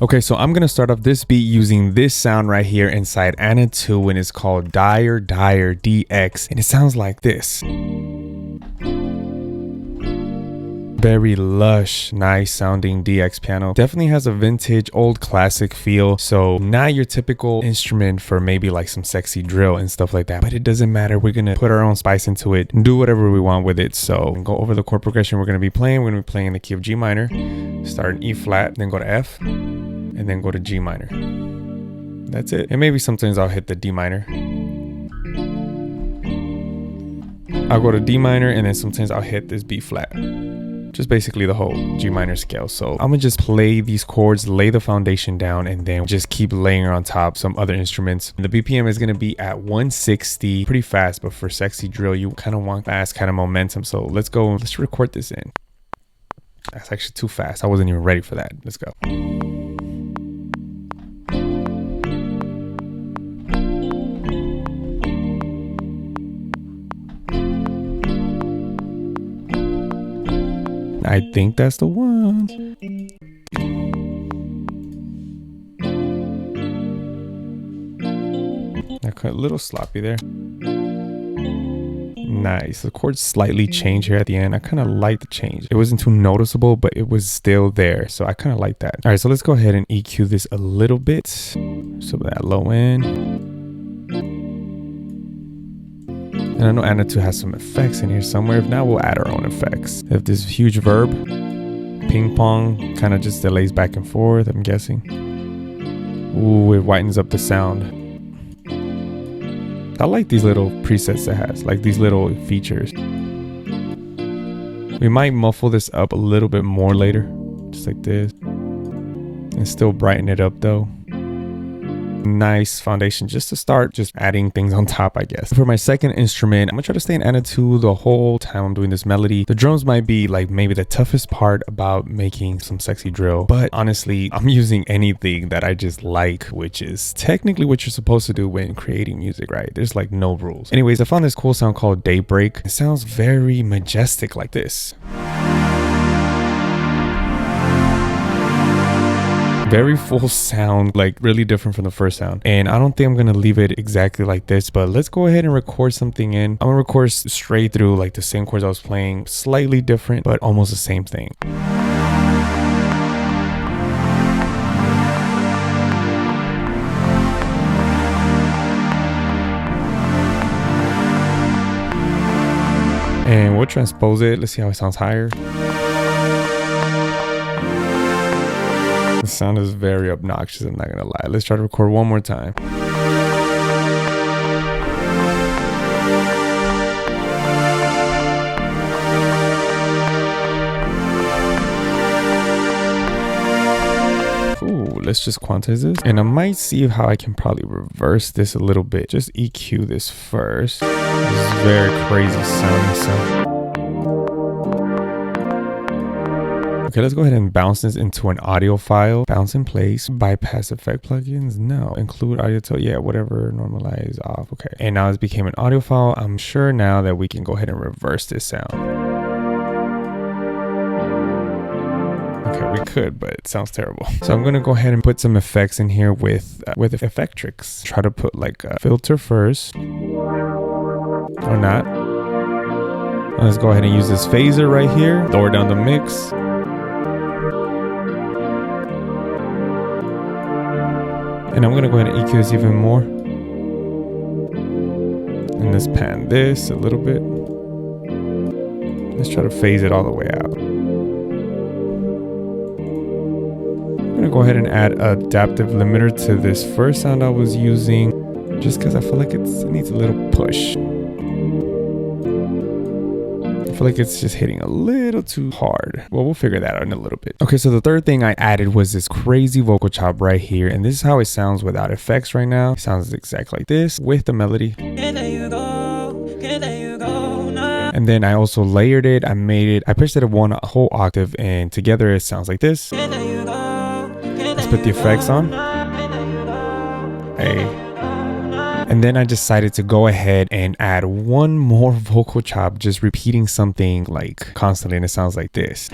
Okay, so I'm gonna start off this beat using this sound right here inside Anna 2, and it's called Dire DX, and it sounds like this. Very lush, nice sounding DX piano. Definitely has a vintage, old classic feel. So not your typical instrument for maybe like some sexy drill and stuff like that. But it doesn't matter. We're gonna put our own spice into it and do whatever we want with it. So go over the chord progression we're gonna be playing. We're gonna be playing in the key of G minor. Start in E flat, then go to F, and then go to G minor. That's it. And maybe sometimes I'll hit the D minor. I'll go to D minor, and then sometimes I'll hit this B flat. Just basically the whole G minor scale. So I'm gonna just play these chords, lay the foundation down, and then just keep laying on top some other instruments. The BPM is gonna be at 160, pretty fast, but for sexy drill, you kind of want fast kind of momentum. So let's go, let's record this in. That's actually too fast. I wasn't even ready for that. Let's go. I think that's the one. I got a little sloppy there. Nice. The chords slightly change here at the end. I kind of like the change. It wasn't too noticeable, but it was still there. So I kind of like that. All right, so let's go ahead and EQ this a little bit. So that low end. And I know Anna 2 has some effects in here somewhere. If not, we'll add our own effects. They have this huge verb, ping pong, kind of just delays back and forth, I'm guessing. Ooh, it whitens up the sound. I like these little presets it has, like these little features. We might muffle this up a little bit more later, just like this. And still brighten it up though. Nice foundation just to start, just adding things on top, I guess. For my second instrument, I'm gonna try to stay in Anna 2 the whole time I'm doing this melody. The drums might be like maybe the toughest part about making some sexy drill, but honestly, I'm using anything that I just like, which is technically what you're supposed to do when creating music, right? There's like no rules. Anyways, I found this cool sound called Daybreak. It sounds very majestic like this. Very full sound, like really different from the first sound. And I don't think I'm gonna leave it exactly like this, but let's go ahead and record something in. I'm gonna record straight through like the same chords I was playing, slightly different, but almost the same thing. And we'll transpose it. Let's see how it sounds higher. The sound is very obnoxious, I'm not gonna lie. Let's try to record one more time. Ooh, let's just quantize this. And I might see how I can probably reverse this a little bit. Just EQ this first. This is very crazy sounding. Okay, let's go ahead and bounce this into an audio file. Bounce in place. Bypass effect plugins. No. Include audio to, yeah, whatever. Normalize off. Okay. And now it's became an audio file. I'm sure now that we can go ahead and reverse this sound. Okay, we could, but it sounds terrible. So I'm gonna go ahead and put some effects in here with Effectrix. Try to put like a filter first. Or not. Let's go ahead and use this phaser right here. Lower down the mix. And I'm gonna go ahead and EQ this even more. And let's pan this a little bit. Let's try to phase it all the way out. I'm gonna go ahead and add an adaptive limiter to this first sound I was using, just because I feel like it needs a little push. I feel like it's just hitting a little too hard. Well, we'll figure that out in a little bit. Okay, so the third thing I added was this crazy vocal chop right here. And this is how it sounds without effects right now. It sounds exactly like this with the melody. And then I also layered it. I pitched it at one whole octave, and together it sounds like this. Let's put the effects on. Hey. And then I decided to go ahead and add one more vocal chop, just repeating something like constantly, and it sounds like this.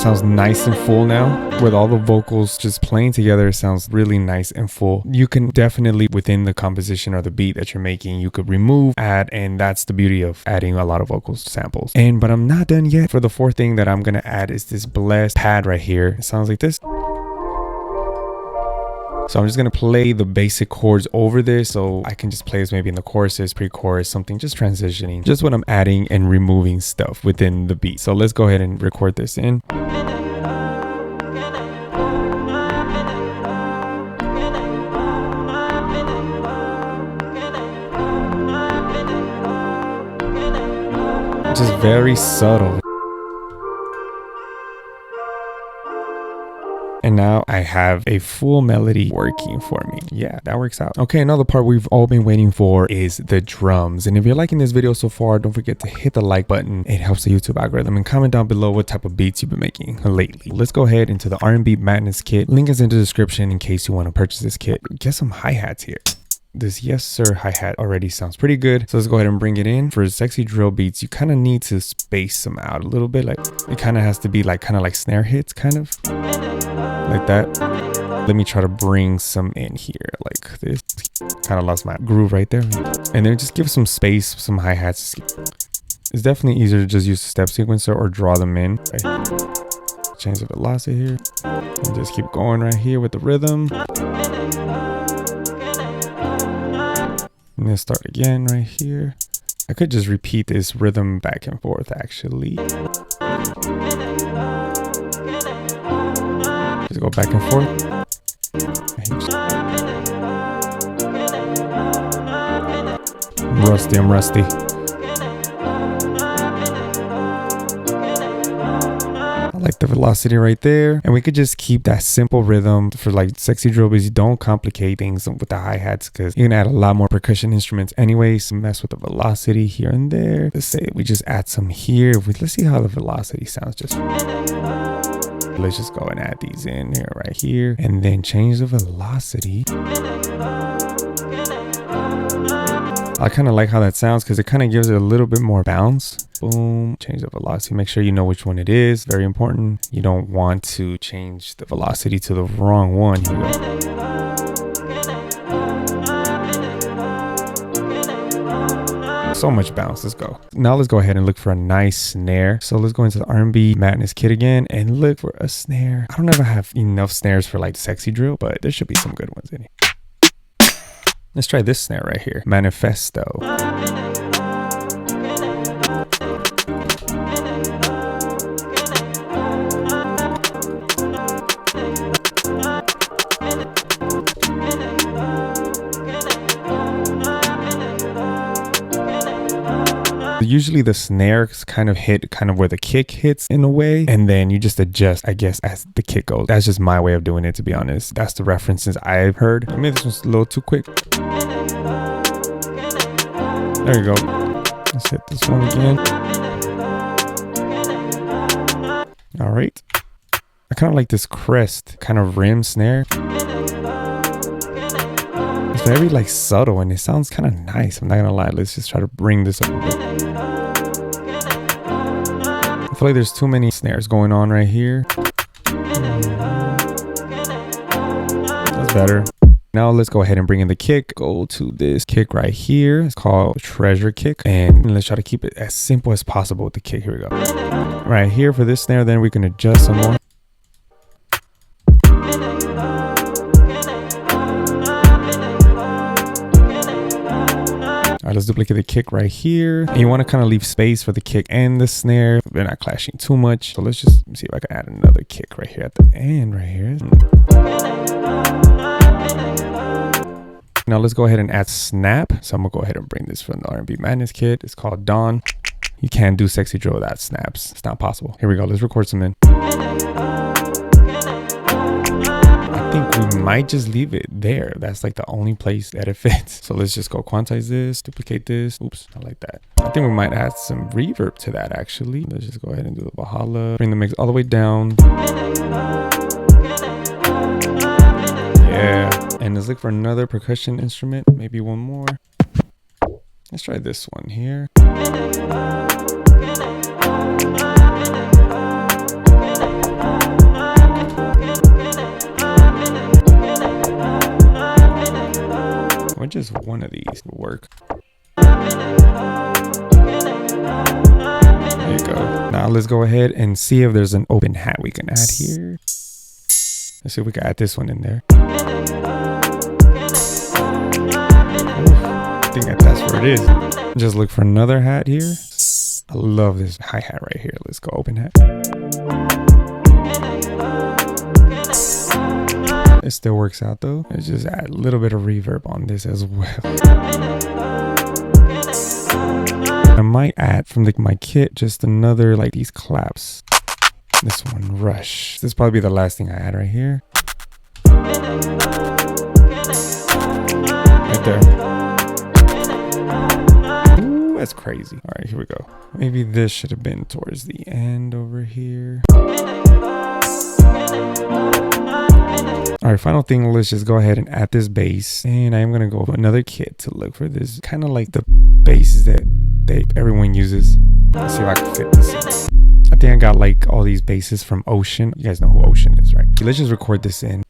sounds nice and full now. With all the vocals just playing together, it sounds really nice and full. You can definitely, within the composition or the beat that you're making, you could remove, add, and that's the beauty of adding a lot of vocals samples. But I'm not done yet. For the fourth thing that I'm gonna add is this blessed pad right here. It sounds like this. So I'm just going to play the basic chords over this, so I can just play this maybe in the choruses, pre-chorus, something, just transitioning, just when I'm adding and removing stuff within the beat. So let's go ahead and record this in. Just very subtle. And now I have a full melody working for me. Yeah, that works out. Okay, another part we've all been waiting for is the drums. And if you're liking this video so far, don't forget to hit the like button. It helps the YouTube algorithm. And comment down below what type of beats you've been making lately. Let's go ahead into the Rnb Madness kit. Link is in the description in case you want to purchase this kit. Get some hi-hats here. This Yes Sir hi-hat already sounds pretty good. So let's go ahead and bring it in. For sexy drill beats, you kind of need to space them out a little bit. Like it kind of has to be like kind of like snare hits, kind of like that. Let me try to bring some in here like this. Kind of lost my groove right there. And then just give some space, some hi-hats. It's definitely easier to just use a step sequencer or draw them in. Okay. Change the velocity here. And just keep going right here with the rhythm. And then start again right here. I could just repeat this rhythm back and forth actually. Just go back and forth. I'm rusty. I like the velocity right there. And we could just keep that simple rhythm for like sexy drill beats. You don't complicate things with the hi-hats because you can add a lot more percussion instruments anyways. Mess with the velocity here and there. Let's say we just add some here. Let's see how the velocity sounds. Let's just go and add these in here right here and then change the velocity. I kind of like how that sounds because it kind of gives it a little bit more bounce. Boom, change the velocity. Make sure you know which one it is. Very important. You don't want to change the velocity to the wrong one. Here we go. So much bounce. Let's go. Now let's go ahead and look for a nice snare. So let's go into the Rnb Madness kit again and look for a snare. I don't ever have enough snares for like sexy drill, but there should be some good ones in here. Let's try this snare right here. Manifesto. Usually the snares kind of hit where the kick hits in a way, and then you just adjust, I guess, as the kick goes. That's just my way of doing it, to be honest. That's the references I've heard. I mean, this one's a little too quick. There you go. Let's hit this one again. All right. I kind of like this crest kind of rim snare. It's very like subtle and it sounds kind of nice. I'm not gonna lie. Let's just try to bring this up a bit. I feel like there's too many snares going on right here. That's better. Now let's go ahead and bring in the kick. Go to this kick right here. It's called Treasure Kick. And let's try to keep it as simple as possible with the kick. Here we go. Right here for this snare, then we can adjust some more. All right, let's duplicate the kick right here. And you want to kind of leave space for the kick and the snare. They're not clashing too much. So let's just see if I can add another kick right here at the end right here. Now let's go ahead and add snap. So I'm gonna go ahead and bring this from the Rnb Madness kit. It's called Dawn. You can't do sexy drill without snaps. It's not possible. Here we go. Let's record some in. I think we might just leave it there. That's like the only place that it fits. So let's just go quantize this, duplicate this. Oops, I like that. I think we might add some reverb to that actually. Let's just go ahead and do the Valhalla. Bring the mix all the way down. Yeah. And let's look for another percussion instrument. Maybe one more. Let's try this one here. just one of these will work. There you go. Now let's go ahead and see if there's an open hat we can add here. Let's see if we can add this one in there. I think that's where it is. Just look for another hat here. I love this hi-hat right here. Let's go open hat. It still works out though. Let's just add a little bit of reverb on this as well. I might add from my kit just another like these claps. This one, Rush. This will probably be the last thing I add right here. Right there. Ooh, that's crazy. All right, here we go. Maybe this should have been towards the end over here. All right, final thing, let's just go ahead and add this bass. And I'm gonna go with another kit to look for this, kind of like the basses that everyone uses. Let's see if I can fit this in. I think I got like all these basses from Ocean. You guys know who Ocean is, right? Let's just record this in.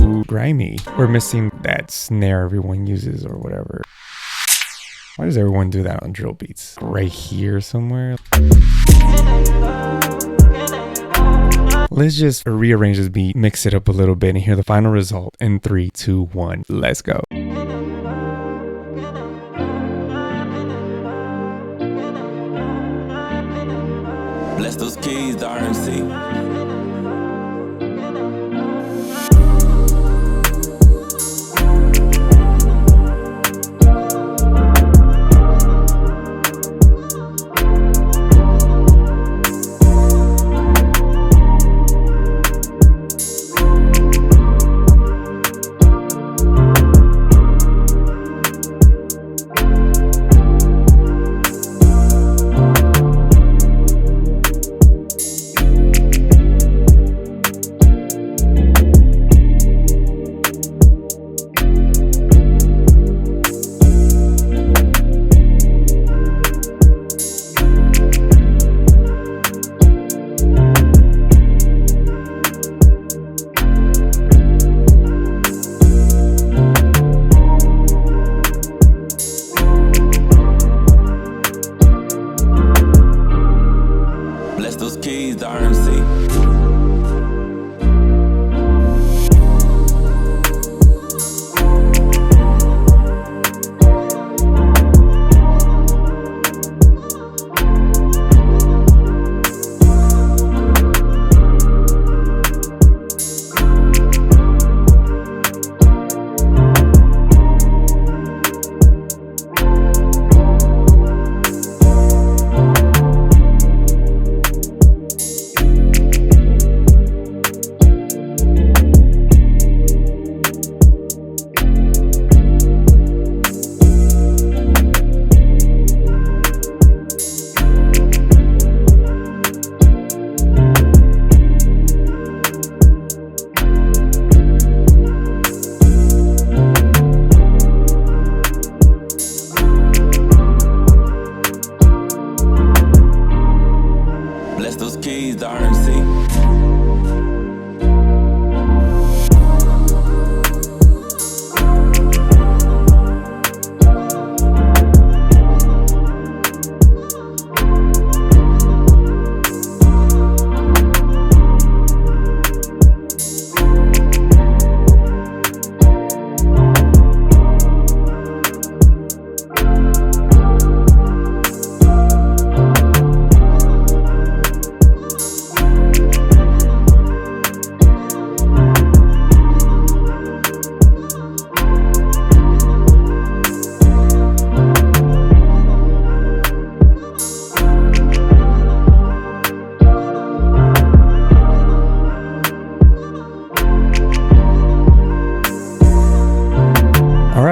Ooh, grimy. We're missing that snare everyone uses or whatever. Why does everyone do that on drill beats? Right here somewhere. Let's just rearrange this beat, mix it up a little bit, and hear the final result in 3, 2, 1. Let's go. Bless those keys, the RNC.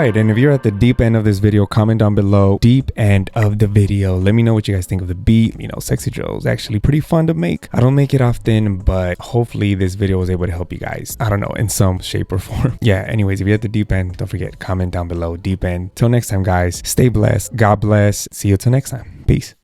right, and if you're at the deep end of this video, comment down below, deep end of the video. Let me know what you guys think of the beat. You know, Sexy Drill is actually pretty fun to make. I don't make it often, but hopefully this video was able to help you guys, I don't know, in some shape or form. Yeah, anyways, if you're at the deep end, don't forget, comment down below, deep end. Till next time, guys, stay blessed. God bless. See you till next time. Peace.